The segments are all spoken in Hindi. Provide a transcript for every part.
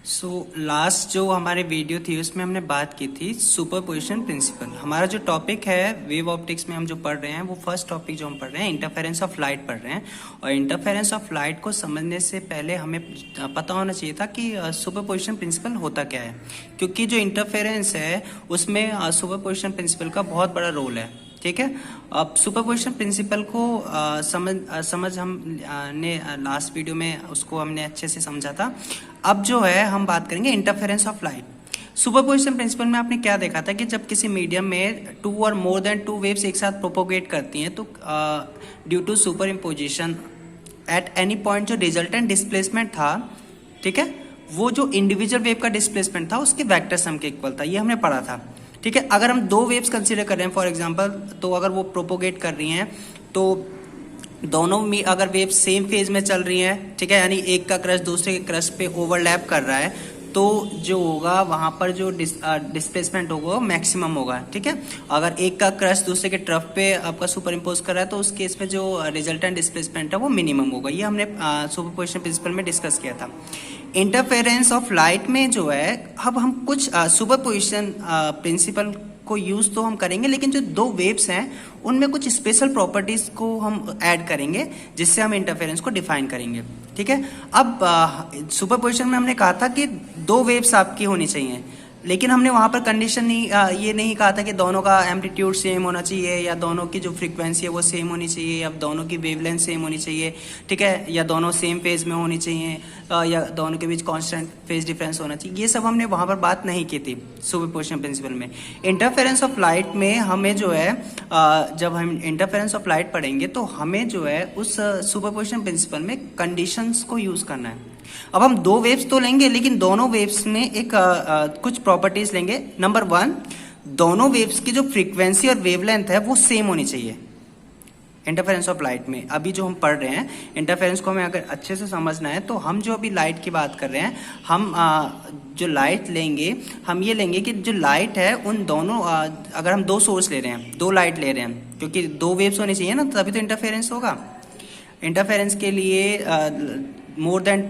लास्ट जो हमारे वीडियो थी उसमें हमने बात की थी सुपरपोजिशन प्रिंसिपल। हमारा जो टॉपिक है वेव ऑप्टिक्स में हम जो पढ़ रहे हैं वो फर्स्ट टॉपिक जो हम पढ़ रहे हैं इंटरफेरेंस ऑफ लाइट पढ़ रहे हैं। और इंटरफेरेंस ऑफ लाइट को समझने से पहले हमें पता होना चाहिए था कि सुपरपोजिशन प्रिंसिपल होता क्या है, क्योंकि जो इंटरफेरेंस है उसमें सुपरपोजिशन प्रिंसिपल का बहुत बड़ा रोल है। ठीक है, अब सुपरपोजिशन प्रिंसिपल को समझ हम ने लास्ट वीडियो में उसको हमने अच्छे से समझा था। अब जो है हम बात करेंगे interference of light. Superposition principle में आपने क्या देखा था कि जब किसी मीडियम में टू और मोर देन टू वेव्स एक साथ प्रोपोगेट करती हैं तो due to superimposition at any point जो रिजल्टेंट डिस्प्लेसमेंट था, ठीक है, वो जो इंडिविजुअल वेव का डिस्प्लेसमेंट था उसके वेक्टर सम के इक्वल था। ये हमने पढ़ा था। ठीक है, अगर हम दो वेव्स कंसीडर कर रहे हैं फॉर एग्जांपल, तो अगर वो प्रोपोगेट कर रही हैं तो दोनों में अगर वेव सेम फेज में चल रही हैं, ठीक है, यानी एक का क्रस्ट दूसरे के क्रस्ट पे ओवरलैप कर रहा है, तो जो होगा वहां पर जो डिस्प्लेसमेंट होगा वो मैक्सिमम होगा। ठीक है, अगर एक का क्रस्ट दूसरे के ट्रफ पे आपका सुपर इम्पोज कर रहा है तो उस केस में जो रिजल्टेंट डिस्प्लेसमेंट है वो मिनिमम होगा। ये हमने सुपरपोजिशन प्रिंसिपल में डिस्कस किया था। इंटरफेरेंस ऑफ लाइट में जो है अब हम कुछ सुपरपोजिशन प्रिंसिपल को यूज तो हम करेंगे, लेकिन जो दो वेव्स हैं उनमें कुछ स्पेशल प्रॉपर्टीज को हम ऐड करेंगे जिससे हम इंटरफेरेंस को डिफाइन करेंगे। ठीक है, अब सुपरपोजिशन में हमने कहा था कि दो वेव्स आपकी होनी चाहिए, लेकिन हमने वहां पर कंडीशन नहीं ये नहीं कहा था कि दोनों का एम्पलीट्यूड सेम होना चाहिए या दोनों की जो फ्रीक्वेंसी है वो सेम होनी चाहिए या दोनों की वेवलेंथ सेम होनी चाहिए, ठीक है, या दोनों सेम फेज में होनी चाहिए या दोनों के बीच कांस्टेंट फेज डिफरेंस होना चाहिए। ये सब हमने वहां पर बात नहीं की थी सुपरपोजिशन प्रिंसिपल में। इंटरफेरेंस ऑफ लाइट में हमें जो है जब हम इंटरफेरेंस ऑफ लाइट पढ़ेंगे तो हमें जो है उस सुपरपोजिशन प्रिंसिपल में कंडीशंस को यूज करना है। अब हम दो वेव्स तो लेंगे, लेकिन दोनों वेव्स में एक कुछ प्रॉपर्टीज लेंगे। नंबर वन, दोनों वेव्स की जो फ्रीक्वेंसी और वेवलेंथ है वो सेम होनी चाहिए इंटरफेरेंस ऑफ लाइट में। अभी जो हम पढ़ रहे हैं इंटरफेरेंस को हमें अगर अच्छे से समझना है तो हम जो अभी लाइट की बात कर रहे हैं, हम जो लाइट लेंगे हम ये लेंगे कि जो लाइट है उन दोनों अगर हम दो सोर्स ले रहे हैं, दो लाइट ले रहे हैं, क्योंकि दो वेव्स होनी चाहिए ना, तभी तो इंटरफेरेंस होगा। इंटरफेरेंस के लिए मोर देन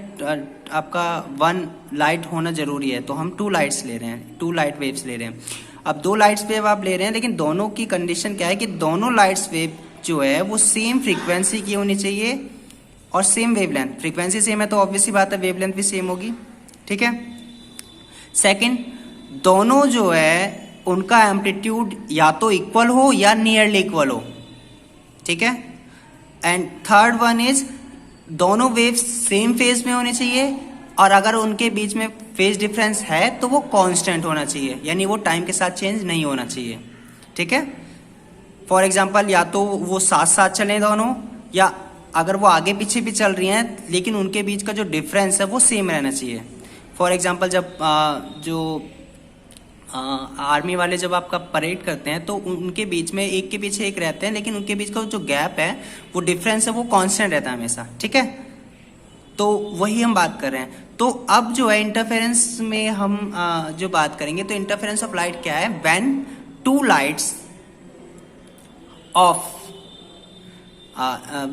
आपका वन लाइट होना जरूरी है, तो हम टू लाइट्स ले रहे हैं, टू लाइट वेव्स ले रहे हैं। अब दो लाइट्स वेव आप ले रहे हैं, लेकिन दोनों की कंडीशन क्या है कि दोनों लाइट्स वेव जो है वो सेम फ्रीक्वेंसी की होनी चाहिए और सेम वेवलेंथ। फ्रीक्वेंसी सेम है तो ऑब्वियसली बात है वेवलेंथ भी सेम होगी। ठीक है, सेकंड, दोनों जो है उनका एम्पलीट्यूड या तो इक्वल हो या नियरली इक्वल हो। ठीक है, एंड थर्ड वन इज दोनों वेव्स सेम फेज में होने चाहिए और अगर उनके बीच में फेज डिफरेंस है तो वो कांस्टेंट होना चाहिए, यानी वो टाइम के साथ चेंज नहीं होना चाहिए। ठीक है, फॉर एग्जांपल या तो वो साथ साथ चलें दोनों, या अगर वो आगे पीछे भी चल रही हैं लेकिन उनके बीच का जो डिफरेंस है वो सेम रहना चाहिए। फॉर एग्जांपल जब जो आर्मी वाले जब आपका परेड करते हैं तो उनके बीच में एक के पीछे एक रहते हैं, लेकिन उनके बीच का जो गैप है वो डिफरेंस है वो कांस्टेंट रहता है हमेशा। ठीक है, तो वही हम बात कर रहे हैं। तो अब जो है इंटरफेरेंस में हम जो बात करेंगे तो इंटरफेरेंस ऑफ लाइट क्या है, when two lights of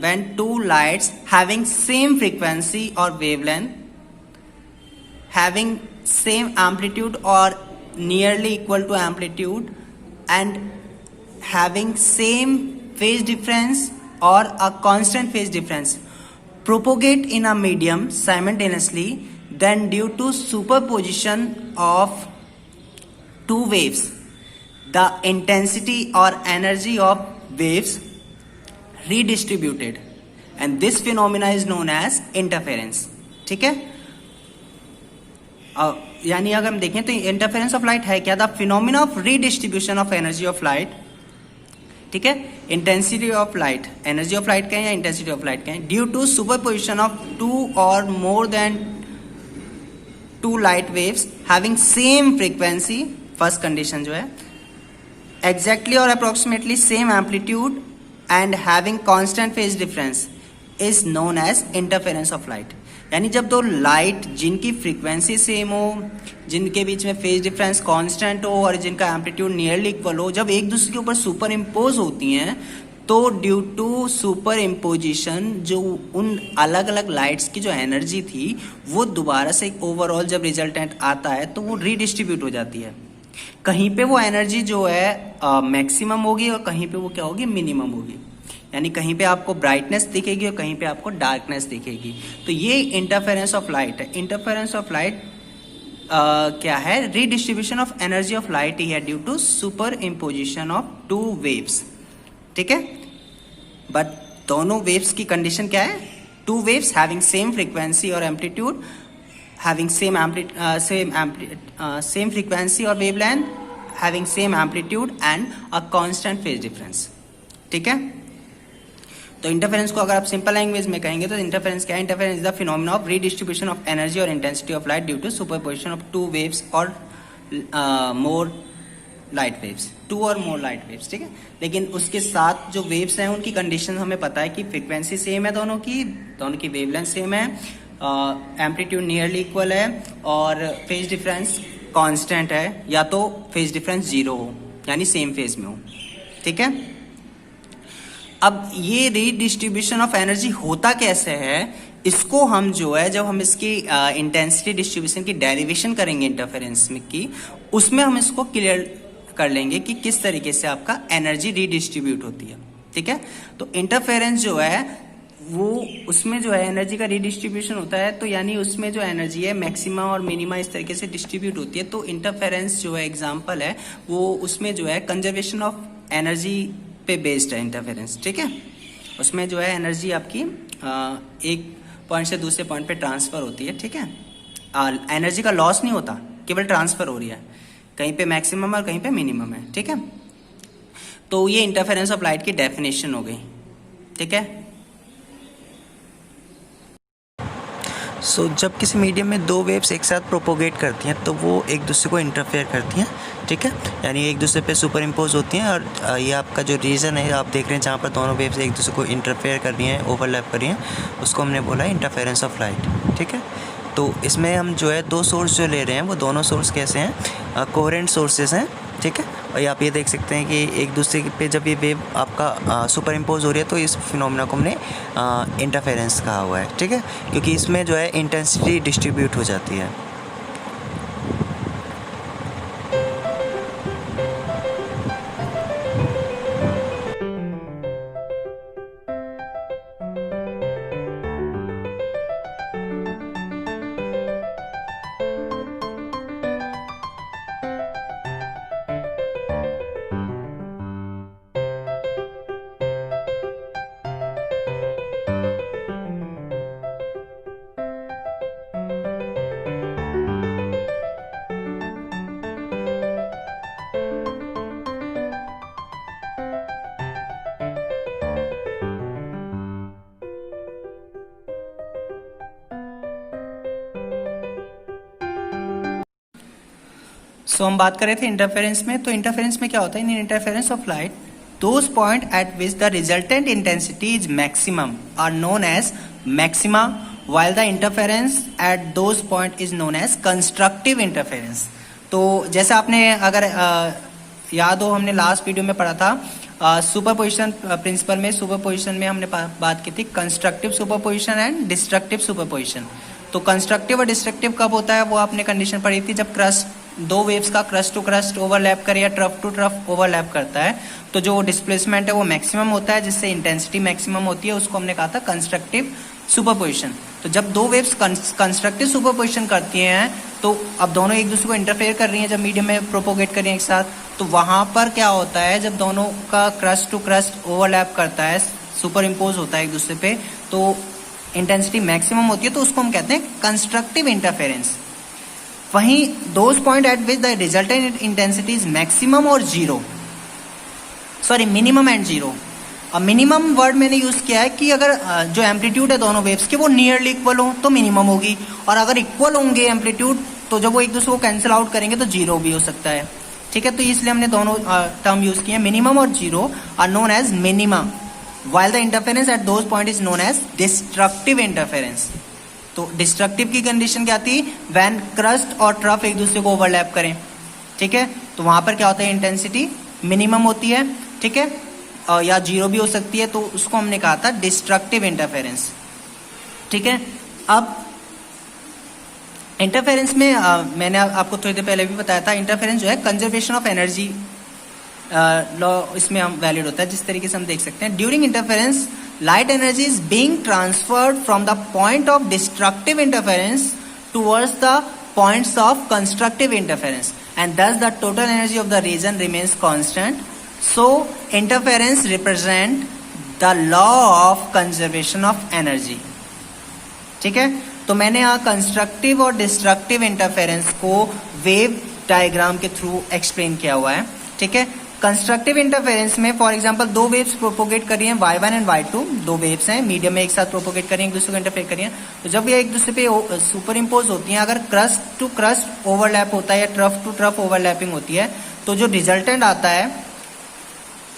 when two lights having same frequency or wavelength, having same amplitude or nearly equal to amplitude, and having same phase difference or a constant phase difference propagate in a medium simultaneously, then due to superposition of two waves, the intensity or energy of waves redistributed, and this phenomena is known as interference. ठीक है, यानी अगर हम देखें तो इंटरफेरेंस ऑफ लाइट है क्या, the phenomena of redistribution of energy of light. ठीक है, intensity of light, energy of light कहें या इंटेंसिटी ऑफ लाइट कहें, due to superposition of two और more than two light waves having same frequency, first condition जो है, एग्जैक्टली और approximately same amplitude and having constant phase difference is known as interference of light। यानी जब दो लाइट जिनकी फ्रीक्वेंसी सेम हो, जिनके बीच में फेज डिफरेंस कांस्टेंट हो और जिनका एम्पलीट्यूड नियरली इक्वल हो, जब एक दूसरे के ऊपर सुपर इम्पोज होती हैं तो ड्यू टू सुपर इम्पोजिशन जो उन अलग अलग लाइट्स की जो एनर्जी थी वो दोबारा से एक ओवरऑल जब रिजल्टेंट आता है तो वो रीडिस्ट्रीब्यूट हो जाती है। कहीं पे वो एनर्जी जो है मैक्सिमम होगी और कहीं पे वो क्या होगी, मिनिमम होगी। यानी कहीं पे आपको ब्राइटनेस दिखेगी और कहीं पे आपको डार्कनेस दिखेगी। तो ये इंटरफेरेंस ऑफ लाइट है। इंटरफेरेंस ऑफ लाइट क्या है, redistribution of energy of light ही है due to superimposition of two waves. ठीक है, बट दोनों वेव्स की कंडीशन क्या है, two waves having same frequency और amplitude, having same frequency or wavelength, having same amplitude and a constant phase difference। ठीक है, तो इंटरफेरेंस को अगर आप सिंपल लैंग्वेज में कहेंगे तो इंटरफेरेंस क्या है, interference is the phenomena of redistribution of energy और intensity of light due to superposition of two waves और मोर लाइट वेव्स, टू और मोर लाइट वेव्स। ठीक है, लेकिन उसके साथ जो वेव्स हैं उनकी कंडीशन हमें पता है कि फ्रीक्वेंसी सेम है, दोनों की वेवलेंथ सेम है, एम्पलीट्यूड नियरली इक्वल है और फेज डिफरेंस कांस्टेंट है, या तो फेज डिफरेंस जीरो हो यानी सेम फेज में हो। ठीक है, अब ये रीडिस्ट्रीब्यूशन ऑफ एनर्जी होता कैसे है, इसको हम जो है जब हम इसकी इंटेंसिटी डिस्ट्रीब्यूशन की डेरिवेशन करेंगे इंटरफेरेंस में की, उसमें हम इसको क्लियर कर लेंगे कि किस तरीके से आपका एनर्जी रीडिस्ट्रीब्यूट होती है। ठीक है, तो इंटरफेरेंस जो है वो उसमें जो है एनर्जी का रीडिस्ट्रीब्यूशन होता है, तो यानी उसमें जो एनर्जी है मैक्सिमा और मिनिमा इस तरीके से डिस्ट्रीब्यूट होती है। तो इंटरफेरेंस जो है एग्जांपल है वो उसमें जो है कंजर्वेशन ऑफ एनर्जी पे बेस्ड है इंटरफेरेंस। ठीक है, उसमें जो है एनर्जी आपकी एक पॉइंट से दूसरे पॉइंट पे ट्रांसफर होती है। ठीक है, एनर्जी का लॉस नहीं होता, केवल ट्रांसफर हो रही है, कहीं पे मैक्सिमम और कहीं पे मिनिमम है। ठीक है, तो ये इंटरफेरेंस ऑफ लाइट की डेफिनेशन हो गई। ठीक है, सो जब किसी मीडियम में दो वेव्स एक साथ प्रोपोगेट करती हैं तो वो एक दूसरे को इंटरफेयर करती हैं। ठीक है, यानी एक दूसरे पे सुपर इम्पोज होती हैं, और ये आपका जो रीजन है आप देख रहे हैं जहाँ पर दोनों वेव्स एक दूसरे को इंटरफेयर कर रही हैं, ओवरलैप कर रही हैं, उसको हमने बोला है इंटरफेरेंस ऑफ लाइट। ठीक है, तो इसमें हम जो है दो सोर्स जो ले रहे हैं वो दोनों सोर्स कैसे हैं, कोहेरेंट सोर्सेज हैं। ठीक है, और आप ये देख सकते हैं कि एक दूसरे पे जब ये वेव आपका सुपर इम्पोज हो रही है तो इस फिनोमेना को हमने इंटरफेरेंस कहा हुआ है। ठीक है, क्योंकि इसमें जो है इंटेंसिटी डिस्ट्रीब्यूट हो जाती है। सो हम बात कर रहे थे इंटरफेरेंस में, तो इंटरफेरेंस में क्या होता है, in interference of light those point at which the resultant intensity is maximum are known as maxima, while the interference at those point is known as constructive interference। तो जैसे आपने अगर याद हो, हमने लास्ट वीडियो में पढ़ा था सुपरपोजिशन प्रिंसिपल में, सुपरपोजिशन में हमने बात की थी constructive superposition and destructive superposition. तो कंस्ट्रक्टिव और डिस्ट्रक्टिव कब होता है, वो आपने कंडीशन पढ़ी थी जब क्रस्ट दो वेव्स का क्रस्ट टू क्रस्ट ओवरलैप करे या ट्रफ टू ट्रफ ओवरलैप करता है, तो जो डिस्प्लेसमेंट है वो मैक्सिमम होता है, जिससे इंटेंसिटी मैक्सिमम होती है, उसको हमने कहा था कंस्ट्रक्टिव सुपरपोजिशन। तो जब दो वेव्स कंस्ट्रक्टिव सुपरपोजिशन करती हैं तो अब दोनों एक दूसरे को इंटरफेयर कर रही हैं, जब मीडियम में प्रोपोगेट कर रही हैं एक साथ, तो वहां पर क्या होता है, जब दोनों का क्रस्ट टू क्रस्ट ओवरलैप करता है, सुपर इम्पोज होता है एक दूसरे पे, तो इंटेंसिटी मैक्सिमम होती है, तो उसको हम कहते हैं कंस्ट्रक्टिव इंटरफेरेंस। वहीं those point at which the resultant intensity is maximum और zero, sorry minimum and zero. अब मिनिमम वर्ड मैंने यूज किया है कि अगर जो एम्पलीट्यूड है दोनों वेव्स के वो नियरली इक्वल हो तो मिनिमम होगी, और अगर इक्वल होंगे एम्पलीट्यूड तो जब वो एक दूसरे को कैंसिल आउट करेंगे तो जीरो भी हो सकता है। ठीक है, तो इसलिए हमने दोनों टर्म यूज किए हैं, मिनिमम और zero are known as minima, while the interference at those point is known as destructive interference। तो डिस्ट्रक्टिव की कंडीशन क्या थी, व्हेन क्रस्ट और ट्रफ एक दूसरे को ओवरलैप करें। ठीक है, तो वहां पर क्या होता है, इंटेंसिटी मिनिमम होती है। ठीक है, या जीरो भी हो सकती है, तो उसको हमने कहा था डिस्ट्रक्टिव इंटरफेरेंस। ठीक है, अब इंटरफेरेंस में मैंने आपको थोड़ी देर पहले भी बताया था, इंटरफेरेंस जो है कंजर्वेशन ऑफ एनर्जी लॉ इसमें हम वैलिड होता है। जिस तरीके से हम देख सकते हैं, during interference light energy is being transferred from the point of destructive interference towards the points of constructive interference and thus the total energy of the region remains constant. So interference represent the law of conservation of energy. ठीक है, तो मैंने यहाँ कंस्ट्रक्टिव और डिस्ट्रक्टिव इंटरफेरेंस को वेव डायग्राम के थ्रू एक्सप्लेन किया हुआ है। ठीक है, कंस्ट्रक्टिव इंटरफेरेंस में फॉर एग्जांपल दो वेव्स प्रोपोगेट कर रही हैं, y1 एंड y2, दो वेव्स हैं मीडियम में एक साथ प्रोपोगेट कर रही हैं, एक दूसरे को इंटरफेयर कर रही हैं। तो जब ये एक दूसरे पे सुपर इम्पोज होती हैं, अगर क्रस्ट टू क्रस्ट ओवरलैप होता है या ट्रफ टू ट्रफ ओवरलैपिंग होती है, तो जो रिजल्टेंट आता है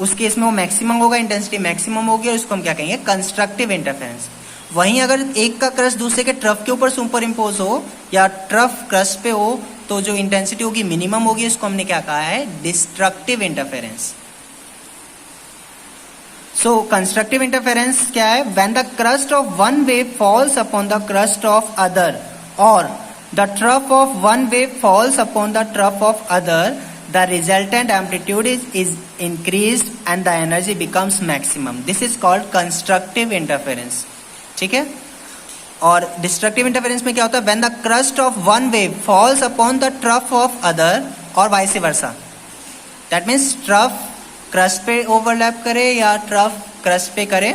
उस केस में वो मैक्सिमम होगा, इंटेंसिटी मैक्सिमम होगी, और इसको हम क्या कहेंगे, कंस्ट्रक्टिव इंटरफेरेंस। वहीं अगर एक का क्रस्ट दूसरे के ट्रफ के ऊपर सुपर इम्पोज हो या ट्रफ क्रस्ट पे हो, तो जो इंटेंसिटी होगी मिनिमम होगी, इसको हमने क्या कहा है, destructive interference. So constructive interference क्या है, when the crest of one wave falls upon the crest of other और the trough of one wave falls upon the trough of other, the resultant amplitude is increased and the energy becomes maximum. This is called constructive interference. ठीक है, और डिस्ट्रक्टिव इंटरफेरेंस में क्या होता है, when the crust of one wave falls upon the trough of other और vice versa. That means trough crust पे overlap करे या trough crust पे करे,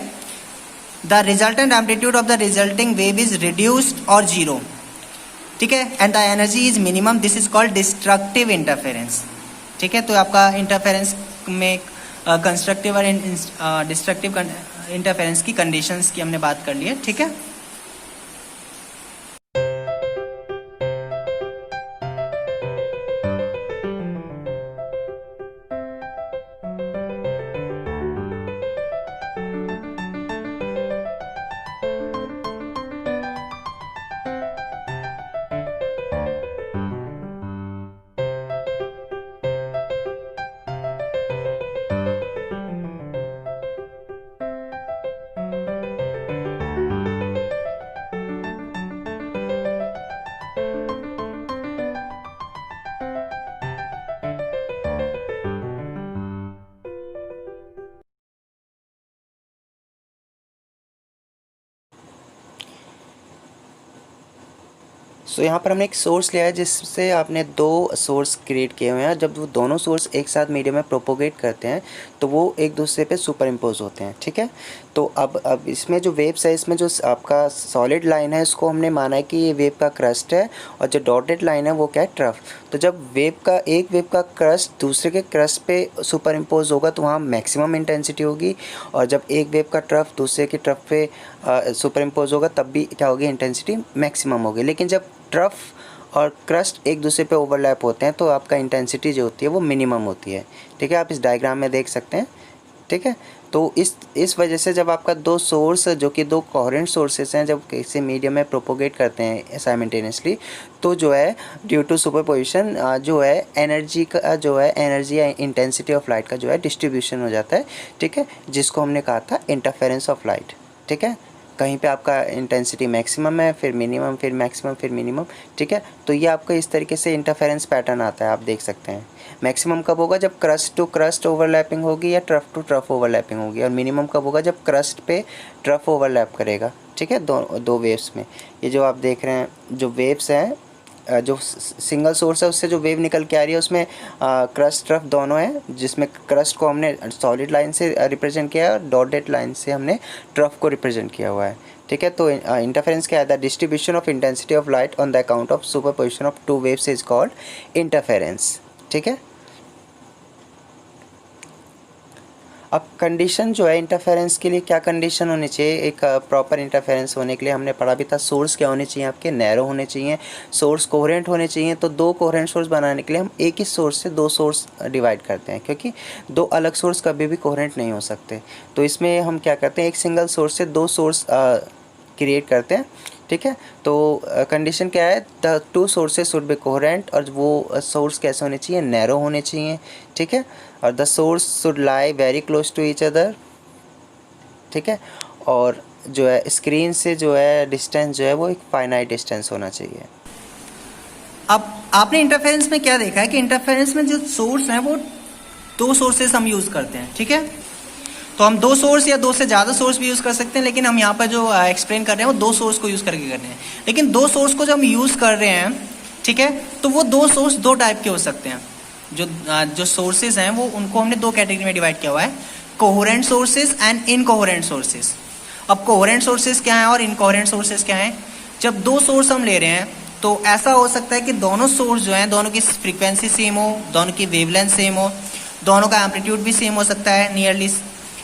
the resultant amplitude of the resulting wave is reduced or zero. ठीक है, and the energy is minimum. This is called destructive interference. ठीक है, तो आपका इंटरफेरेंस में कंस्ट्रक्टिव और डिस्ट्रक्टिव इंटरफेरेंस की कंडीशंस की हमने बात कर ली है। ठीक है, सो यहाँ पर हमने एक सोर्स लिया है जिससे आपने दो सोर्स क्रिएट किए हुए हैं। जब वो दोनों सोर्स एक साथ मीडियम में प्रोपोगेट करते हैं तो वो एक दूसरे पे सुपर इम्पोज होते हैं। ठीक है, तो अब इसमें जो वेव्स है, इसमें जो आपका सॉलिड लाइन है इसको हमने माना है कि ये वेव का क्रस्ट है, और जो डॉटेड लाइन है वो क्या है, ट्रफ। तो जब एक वेव का क्रस्ट दूसरे के क्रस्ट पे सुपर इम्पोज होगा तो वहाँ मैक्सिमम इंटेंसिटी होगी, और जब एक वेव का ट्रफ दूसरे के ट्रफ पे सुपर इम्पोज होगा तब भी क्या होगी, इंटेंसिटी मैक्सिमम होगी। लेकिन जब ट्रफ और क्रस्ट एक दूसरे पे ओवरलैप होते हैं तो आपका इंटेंसिटी जो होती है वो मिनिमम होती है। ठीक है, आप इस डायग्राम में देख सकते हैं। ठीक है, तो इस वजह से जब आपका दो सोर्स जो कि दो कोहेरेंट सोर्सेस हैं, जब किसी मीडियम में प्रोपोगेट करते हैं साइमल्टेनियसली, तो जो है ड्यू टू सुपरपोजिशन जो है एनर्जी का जो है एनर्जी या इंटेंसिटी ऑफ लाइट का जो है डिस्ट्रीब्यूशन हो जाता है। ठीक है, जिसको हमने कहा था इंटरफेरेंस ऑफ लाइट। ठीक है, कहीं पे आपका इंटेंसिटी मैक्सिमम है, फिर मिनिमम, फिर मैक्सिमम, फिर मिनिमम। ठीक है, तो ये आपका इस तरीके से इंटरफेरेंस पैटर्न आता है, आप देख सकते हैं। मैक्सिमम कब होगा, जब क्रस्ट टू क्रस्ट ओवरलैपिंग होगी या ट्रफ टू ट्रफ ओवरलैपिंग होगी, और मिनिमम कब होगा, जब क्रस्ट पे ट्रफ ओवरलैप करेगा। ठीक है, दो वेव्स में ये जो आप देख रहे हैं, जो वेव्स हैं, जो सिंगल सोर्स है उससे जो वेव निकल के आ रही है उसमें क्रस्ट ट्रफ दोनों है, जिसमें क्रस्ट को हमने सॉलिड लाइन से रिप्रेजेंट किया है और डॉटेड लाइन से हमने ट्रफ को रिप्रेजेंट किया हुआ है। ठीक है, तो इंटरफेरेंस क्या है, the distribution of intensity of light on the account of superposition of two waves is called interference. ठीक है, अब कंडीशन जो है इंटरफेरेंस के लिए क्या कंडीशन होनी चाहिए, एक प्रॉपर इंटरफेरेंस होने के लिए हमने पढ़ा भी था, सोर्स क्या होने चाहिए, आपके नैरो होने चाहिए, सोर्स कोहेरेंट होने चाहिए। तो दो कोहेरेंट सोर्स बनाने के लिए हम एक ही सोर्स से दो सोर्स डिवाइड करते हैं, क्योंकि दो अलग सोर्स कभी भी कोहेरेंट नहीं हो सकते। तो इसमें हम क्या करते हैं, एक सिंगल सोर्स से दो सोर्स क्रिएट करते हैं। ठीक है। तो कंडीशन क्या है, the two sources should be coherent, और वो सोर्स कैसे होने चाहिए, नैरो होने चाहिए, ठीक है। और the source should lie very close to each other, ठीक है। और जो है स्क्रीन से जो है डिस्टेंस जो है वो एक फाइनाइट डिस्टेंस होना चाहिए। अब आपने इंटरफेरेंस में क्या देखा है कि इंटरफेरेंस में जो सोर्स है वो दो सोर्सेस हम यूज करते हैं, ठीक है। तो हम दो सोर्स या दो से ज़्यादा सोर्स भी यूज़ कर सकते हैं, लेकिन हम यहाँ पर जो एक्सप्लेन कर रहे हैं वो दो सोर्स को यूज़ करके कर रहे हैं। लेकिन दो सोर्स को जब हम यूज़ कर रहे हैं, ठीक है, तो वो दो सोर्स दो टाइप के हो सकते हैं। जो सोर्सेज हैं वो उनको हमने दो कैटेगरी में डिवाइड किया हुआ है, coherent sources and incoherent sources. अब कोहेरेंट सोर्सेज क्या है और इनकोहेरेंट सोर्सेज क्या है? जब दो सोर्स हम ले रहे हैं तो ऐसा हो सकता है कि दोनों सोर्स जो हैं दोनों की फ्रीक्वेंसी सेम हो, दोनों की वेवलेंथ सेम हो, दोनों का एम्पलीट्यूड भी सेम हो सकता है नियरली,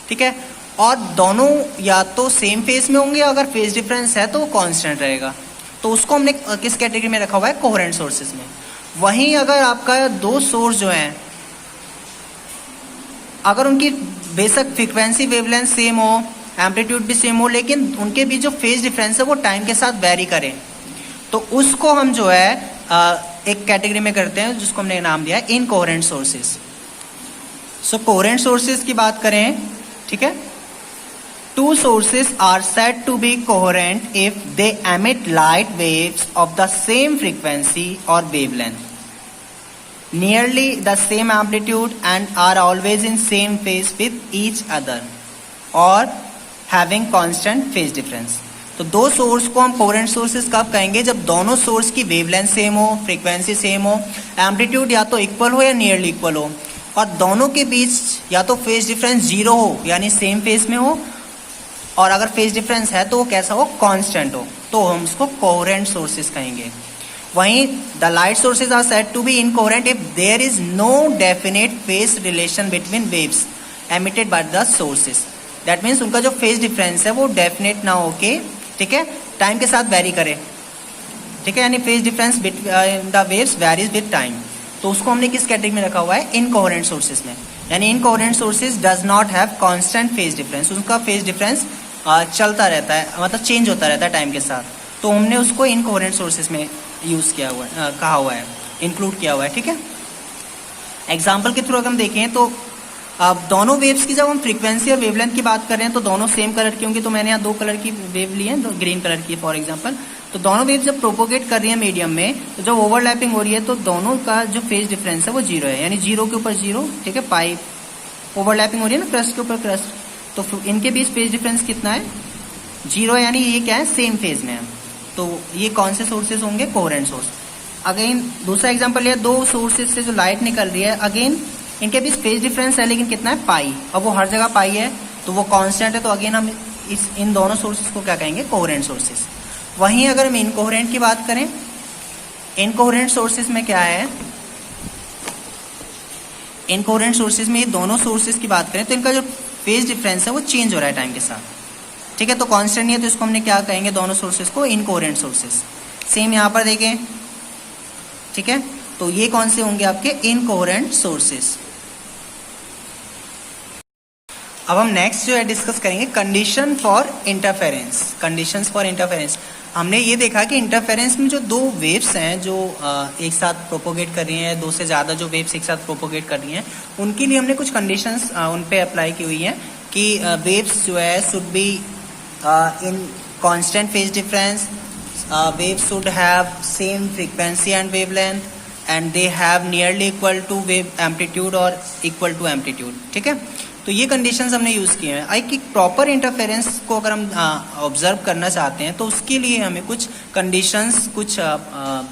ठीक है। और दोनों या तो सेम फेज में होंगे, अगर फेज डिफरेंस है तो वो कांस्टेंट रहेगा। तो उसको हमने किस कैटेगरी में रखा हुआ है? कोहेरेंट सोर्सेज में। वहीं अगर आपका दो सोर्स जो हैं अगर उनकी बेसिक फ्रीक्वेंसी वेवलेंथ सेम हो, एम्पलीट्यूड भी सेम हो, लेकिन उनके बीच जो फेज डिफरेंस है वो टाइम के साथ वेरी करें, तो उसको हम जो है एक कैटेगरी में करते हैं जिसको हमने नाम दिया है इनकोहेरेंट सोर्सेज। सो कोहेरेंट सोर्सेज की बात करें, ठीक है, two sources are said to be coherent if they emit light waves of the same frequency or wavelength, nearly the same amplitude, and are always in same phase with each other or having constant phase difference। तो दो सोर्स को हम कोहेरेंट सोर्सेज कब कहेंगे? जब दोनों सोर्स की वेवलेंथ सेम हो, फ्रीक्वेंसी सेम हो, एम्पलीट्यूड या तो इक्वल हो या नियरली इक्वल हो, और दोनों के बीच या तो फेज डिफरेंस जीरो हो यानी सेम फेज में हो, और अगर फेज डिफरेंस है तो वो कैसा हो? कांस्टेंट हो, तो हम उसको कोहेरेंट सोर्सेज कहेंगे। वहीं the light sources are said to be incoherent if there is no definite phase relation between waves emitted by the sources. That means उनका जो फेज डिफरेंस है वो डेफिनेट ना होके, ठीक है, टाइम के साथ वेरी करे, ठीक है, यानी phase difference between the waves varies with time. तो उसको हमने किस कैटेगरी में रखा हुआ है? इनकोहेरेंट सोर्सेज में। यानी incoherent sources does not have constant phase difference, उनका फेज डिफरेंस चलता रहता है, मतलब चेंज होता रहता है टाइम के साथ, तो हमने उसको इनकोहेरेंट सोर्सेज में यूज किया हुआ है, कहा हुआ है, इंक्लूड किया हुआ है, ठीक है। एग्जाम्पल के थ्रू अगर हम देखें तो अब दोनों वेव्स की जब हम फ्रीक्वेंसी और वेवलेंथ की बात कर रहे हैं तो दोनों सेम कलर की होंगी। तो मैंने यहाँ दो कलर की वेव ली है, ग्रीन कलर की फॉर एग्जांपल। तो दोनों वेव जब प्रोपोगेट कर रही है मीडियम में, तो जब ओवरलैपिंग हो रही है तो दोनों का जो फेज डिफरेंस है वो जीरो है, यानी जीरो के ऊपर जीरो, ठीक है, पाई ओवरलैपिंग हो रही है ना क्रस्ट के ऊपर क्रस्ट, तो इनके बीच फेज डिफरेंस कितना है? जीरो है, यानी ये क्या है? सेम फेज में है। तो ये कौन से सोर्सेज होंगे? Coherent source. अगेन दूसरा एग्जाम्पल लिया, दो सोर्सेज से जो लाइट निकल रही है, अगेन इनके बीच फेज डिफरेंस है लेकिन कितना है? पाई। अब वो हर जगह पाई है तो वो कांस्टेंट है, तो अगेन हम इन दोनों सोर्सेज को क्या कहेंगे? Coherent sources. वहीं अगर हम इनकोहेरेंट की बात करें, इनकोहेरेंट सोर्सेज में क्या है? इनकोहेरेंट सोर्सेज में ये दोनों सोर्सेज की बात करें तो इनका जो फेज डिफरेंस है वो चेंज हो रहा है टाइम के साथ, ठीक है, तो कांस्टेंट नहीं है, तो इसको हमने क्या कहेंगे? दोनों सोर्सेज को इनकोहेरेंट सोर्सेज। सेम यहाँ पर देखें, ठीक है, तो ये कौन से होंगे? आपके इनकोहेरेंट सोर्सेज। अब हम नेक्स्ट जो है डिस्कस करेंगे condition for interference. Conditions for interference, हमने ये देखा कि इंटरफेरेंस में जो दो वेव्स हैं जो एक साथ प्रोपोगेट कर रही हैं, दो से ज़्यादा जो वेव्स एक साथ प्रोपोगेट कर रही हैं, उनके लिए हमने कुछ कंडीशंस उन पे अप्लाई की हुई हैं कि वेव्स जो है should be in constant phase difference, waves should have same frequency and wavelength, and they have nearly equal to wave amplitude और इक्वल टू एम्पलीट्यूड, ठीक है। तो ये कंडीशंस हमने यूज़ किए हैं। एक प्रॉपर इंटरफेरेंस को अगर हम ऑब्जर्व करना चाहते हैं तो उसके लिए हमें कुछ कंडीशंस, कुछ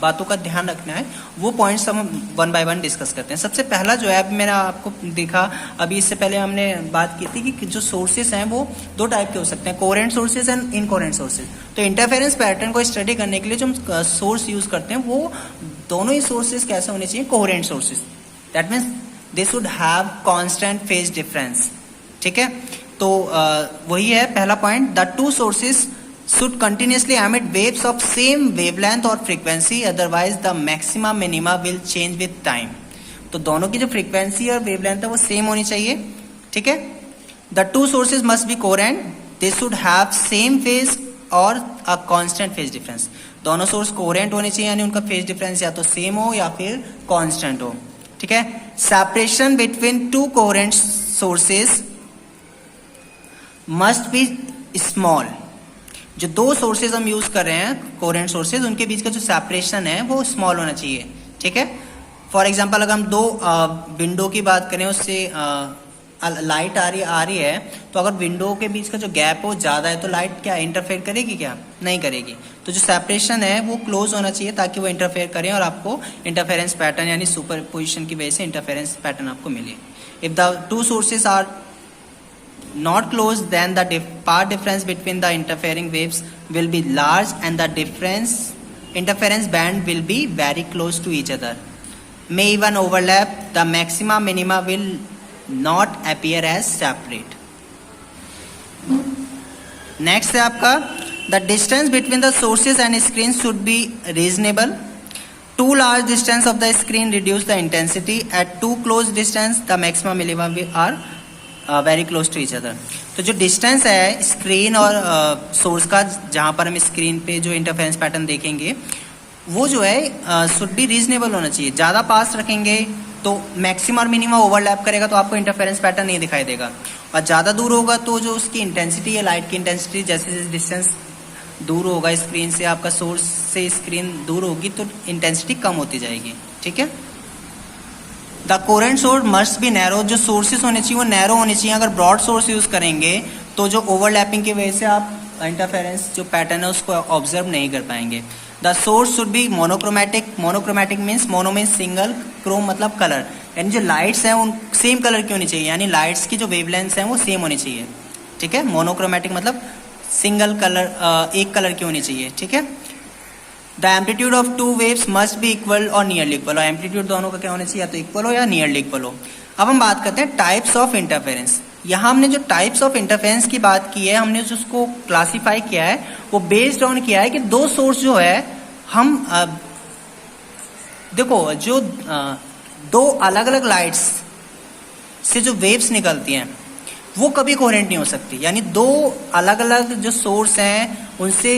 बातों का ध्यान रखना है। वो पॉइंट्स हम वन बाय वन डिस्कस करते हैं। सबसे पहला जो है, अभी मैंने आपको देखा, अभी इससे पहले हमने बात की थी कि जो सोर्सेस हैं वो दो टाइप के हो सकते हैं, coherent sources and incoherent sources. तो इंटरफेरेंस पैटर्न को स्टडी करने के लिए जो हम सोर्स यूज़ करते हैं वो दोनों ही सोर्सेज कैसे होने चाहिए? Coherent sources. That means they should have constant phase difference, ठीक है। तो वही है पहला पॉइंट, the two sources should continuously emit waves of same wavelength और frequency, otherwise the maxima minima will change with time. तो दोनों की जो फ्रीक्वेंसी और वेवलेंथ है वो सेम होनी चाहिए, ठीक है। The two sources must be coherent, they should have same phase और अ कांस्टेंट फेज डिफरेंस। दोनों सोर्स कोहेरेंट होने चाहिए, यानी उनका फेज डिफरेंस या तो सेम हो या फिर कांस्टेंट हो। ठीक है। Separation between two coherent sources must be small. जो दो सोर्सेज हम यूज कर रहे हैं कोहेरेंट सोर्सेज, उनके बीच का जो सेपरेशन है वो स्मॉल होना चाहिए। ठीक है। फॉर एग्जांपल अगर हम दो विंडो की बात करें, उससे लाइट आ रही है, तो अगर विंडो के बीच का जो गैप हो ज्यादा है तो लाइट क्या इंटरफेयर करेगी? क्या नहीं करेगी। तो जो सेपरेशन है वो क्लोज होना चाहिए ताकि वो इंटरफेयर करें और आपको इंटरफेरेंस पैटर्न यानी सुपरपोजिशन की वजह से इंटरफेरेंस पैटर्न आपको मिले। If the two sources are not close, then the path difference between the interfering waves will be large and the interference band will be very close to each other, may even overlap. The maxima minima will not appear as separate. Next है आपका the distance between the sources and screens should be reasonable. Too large distance of the screen reduce the intensity. At too close distance, the maxima minima are very close to each other. तो जो डिस्टेंस है स्क्रीन और सोर्स का, जहां पर हम स्क्रीन पे जो इंटरफेरेंस पैटर्न देखेंगे वो जो है शुड बी रीजनेबल होना चाहिए। ज़्यादा पास रखेंगे तो मैक्सिमम और मिनिमम ओवरलैप करेगा तो आपको इंटरफेरेंस पैटर्न नहीं दिखाई देगा, और ज़्यादा दूर होगा तो जो उसकी इंटेंसिटी है, लाइट की इंटेंसिटी, जैसे जैसे डिस्टेंस दूर होगा स्क्रीन से, आपका सोर्स से स्क्रीन दूर होगी तो इंटेंसिटी कम होती जाएगी। ठीक है। The coherent source must be narrow. जो सोर्सेस होने चाहिए वो नैरो होने चाहिए। अगर ब्रॉड सोर्स यूज करेंगे तो जो ओवरलैपिंग की वजह से आप इंटरफेरेंस जो पैटर्न है उसको ऑब्जर्व नहीं कर पाएंगे। The source should be monochromatic. Monochromatic means, mono means single, Chrome मतलब कलर, यानी जो लाइट्स हैं उन सेम कलर की होनी चाहिए, यानी लाइट्स की जो वेवलेंथ है वो सेम होनी चाहिए। ठीक है। मोनोक्रोमैटिक मतलब सिंगल कलर, एक कलर की होनी चाहिए। ठीक है। The amplitude of two waves must be equal और नियरली इक्वल। और एम्पलीट्यूड दोनों का क्या होना चाहिए? या तो इक्वल हो या नियरली इक्वल हो। अब हम बात करते हैं टाइप्स ऑफ इंटरफेरेंस। यहाँ हमने जो टाइप्स ऑफ इंटरफेरेंस की बात की है, हमने जो उसको क्लासीफाई किया है वो बेस्ड ऑन किया है कि दो सोर्स जो है हम देखो जो दो अलग अलग लाइट्स से जो वेव्स निकलती हैं वो कभी कोहेरेंट नहीं हो सकती। यानी दो अलग अलग जो सोर्स हैं उनसे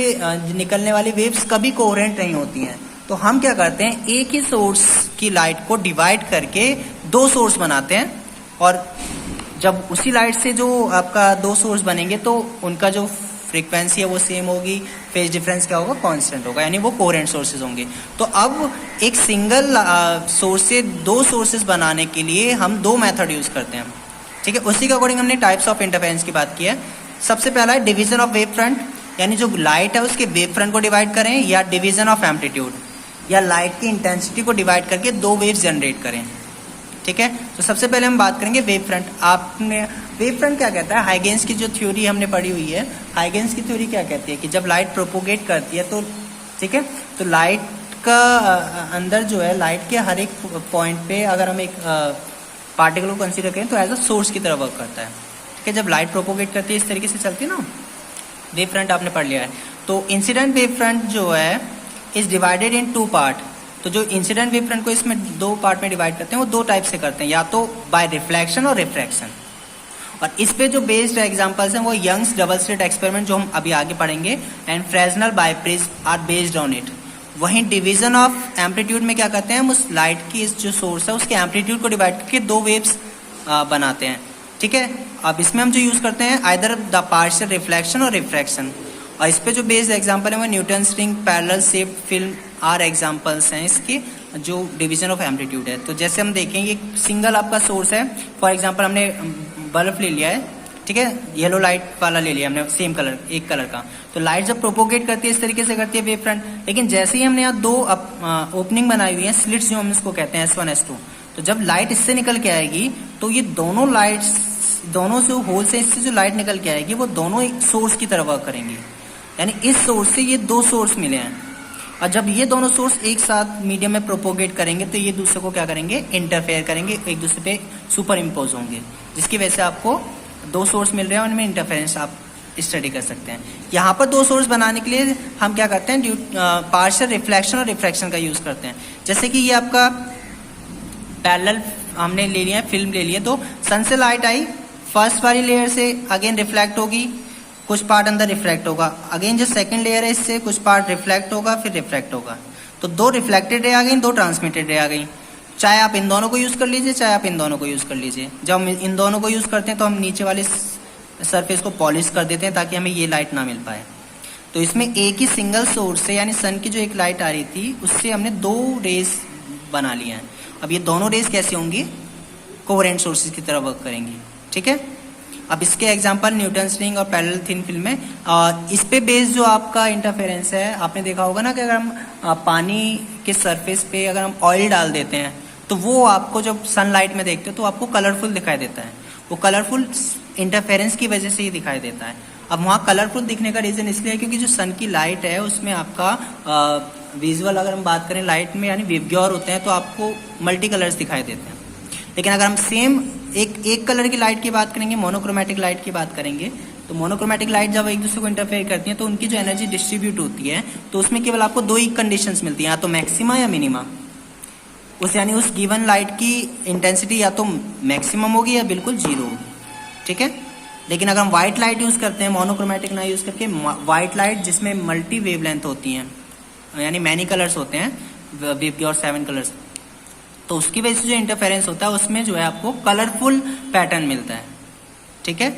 निकलने वाली वेव्स कभी कोहेरेंट नहीं होती हैं। तो हम क्या करते हैं, एक ही सोर्स की लाइट को डिवाइड करके दो सोर्स बनाते हैं, और जब उसी लाइट से जो आपका दो सोर्स बनेंगे तो उनका जो फ्रीक्वेंसी है वो सेम होगी, फेज डिफरेंस क्या होगा? कांस्टेंट होगा, यानी वो कोहेरेंट सोर्सेज होंगे। तो अब एक सिंगल सोर्स से दो सोर्सेज बनाने के लिए हम दो मेथड यूज करते हैं। ठीक है। उसी के अकॉर्डिंग हमने टाइप्स ऑफ इंटरफेरेंस की बात की है। सबसे पहला है डिवीजन ऑफ वेव फ्रंट, यानी जो लाइट है उसके वेव फ्रंट को डिवाइड करें, या डिवीजन ऑफ एम्पलीट्यूड, या लाइट की इंटेंसिटी को डिवाइड करके दो वेव्स जनरेट करें। ठीक है। तो सबसे पहले हम बात करेंगे वेव फ्रंट। आपने वेव फ्रंट क्या कहता है? हाइगेंस की जो थ्योरी हमने पढ़ी हुई है, हाइगेंस की थ्योरी क्या कहती है कि जब लाइट प्रोपोगेट करती है तो, ठीक है, तो लाइट का अंदर जो है, लाइट के हर एक पॉइंट पे अगर हम एक पार्टिकल को कंसीडर करें तो एज अ सोर्स की तरह वर्क करता है। ठीक है। जब लाइट प्रोपोगेट करती है इस तरीके से चलती है ना, वेव फ्रंट आपने पढ़ लिया है। तो इंसिडेंट वेव फ्रंट जो है is divided in two part. तो जो इंसिडेंट वेव फ्रंट को इसमें दो पार्ट में डिवाइड करते हैं वो दो टाइप से करते हैं, या तो बाय रिफ्लेक्शन और रिफ्रैक्शन। और इस पे जो बेस्ड एग्जांपल्स हैं वो यंग्स डबल स्लिट एक्सपेरिमेंट जो हम अभी आगे पढ़ेंगे, and Fresnel biprism are based on it. वहीं डिवीजन ऑफ एम्पलीट्यूड में क्या करते हैं, हम उस लाइट की जो सोर्स है उसके एम्पलीट्यूड को डिवाइड करके दो वेव्स बनाते हैं। ठीक है। अब इसमें हम जो यूज करते हैं आइदर द पार्शियल रिफ्लेक्शन और रिफ्रैक्शन। और इस पे जो बेस्ड एग्जांपल है वो Newton ring, parallel shaped film are examples हैं इसके जो डिवीजन ऑफ एम्पलीट्यूड है। तो जैसे हम देखेंगे सिंगल आपका सोर्स है, फॉर एग्जांपल हमने बल्ब ले लिया है, ठीक है, येलो लाइट वाला ले लिया हमने, सेम कलर, एक कलर का। तो लाइट जब प्रोपोगेट करती है इस तरीके से करती है वेव फ्रंट, लेकिन जैसे ही हमने यहाँ दो ओपनिंग बनाई हुई है, स्लिट्स जो हम इसको कहते हैं S1 S2, तो जब लाइट इससे निकल के आएगी तो ये दोनों लाइट्स, दोनों जो होल से इससे जो लाइट निकल के आएगी वो दोनों एक सोर्स की तरह वर्क करेंगी। यानी इस सोर्स से ये दो सोर्स मिले हैं, और जब ये दोनों सोर्स एक साथ मीडियम में प्रोपोगेट करेंगे तो ये दूसरे को क्या करेंगे, इंटरफेयर करेंगे, एक दूसरे पे सुपर इम्पोज होंगे, जिसकी वजह से आपको दो सोर्स मिल रहे हैं और उनमें इंटरफेरेंस आप स्टडी कर सकते हैं। यहाँ पर दो सोर्स बनाने के लिए हम क्या करते हैं, पार्शियल रिफ्लेक्शन और रिफ्रैक्शन का यूज करते हैं। जैसे कि ये आपका पैरेलल हमने ले लिया, फिल्म ले लिया, तो सन से लाइट आई, फर्स्ट वाली लेयर से अगेन रिफ्लेक्ट होगी, कुछ पार्ट अंदर रिफ्लेक्ट होगा। अगेन जो सेकंड लेयर है इससे कुछ पार्ट रिफ्लेक्ट होगा फिर रिफ्लेक्ट होगा। तो दो रिफ्लेक्टेड रे आ गई, दो ट्रांसमिटेड रे आ गई। चाहे आप इन दोनों को यूज कर लीजिए, चाहे आप इन दोनों को यूज कर लीजिए। जब हम इन दोनों को यूज करते हैं तो हम नीचे वाले सरफेस को पॉलिश कर देते हैं ताकि हमें ये लाइट ना मिल पाए। तो इसमें एक ही सिंगल सोर्स से यानी सन की जो एक लाइट आ रही थी उससे हमने दो रेज बना लिया है। अब ये दोनों रेज कैसे होंगी, कोवेलेंट सोर्सेज की तरह वर्क करेंगी, ठीक है। अब इसके एग्जांपल न्यूटन्स रिंग और पैरेलल थिन फिल्म है। इस पे बेस्ड जो आपका इंटरफेरेंस है, आपने देखा होगा ना कि अगर हम पानी के सरफेस पे अगर हम ऑयल डाल देते हैं तो वो आपको जब सनलाइट में देखते हो तो आपको कलरफुल दिखाई देता है। वो कलरफुल इंटरफेरेंस की वजह से ही दिखाई देता है। अब वहाँ कलरफुल दिखने का रीजन इसलिए है क्योंकि जो सन की लाइट है उसमें आपका विजुअल अगर हम बात करें लाइट में यानी वेवग्योर होते हैं तो आपको मल्टी कलर्स दिखाई देते हैं। लेकिन अगर हम सेम एक कलर की लाइट की बात करेंगे, मोनोक्रोमेटिक लाइट की बात करेंगे, तो मोनोक्रोमेटिक लाइट जब एक दूसरे को इंटरफेयर करती है तो उनकी जो एनर्जी डिस्ट्रीब्यूट होती है तो उसमें केवल आपको दो ही कंडीशंस मिलती हैं, या तो मैक्सिमा या मिनिमा। उस यानी उस गिवन लाइट की इंटेंसिटी या तो मैक्सिमम होगी या बिल्कुल जीरो होगी, ठीक है। लेकिन अगर हम व्हाइट लाइट यूज करते हैं, मोनोक्रोमेटिक ना यूज करके व्हाइट लाइट जिसमें मल्टी वेवलेंथ होती हैं यानी मैनी कलर्स होते हैं, वेवग्योर 7 कलर्स, तो उसकी वजह से जो इंटरफेरेंस होता है उसमें जो है आपको कलरफुल पैटर्न मिलता है, ठीक है।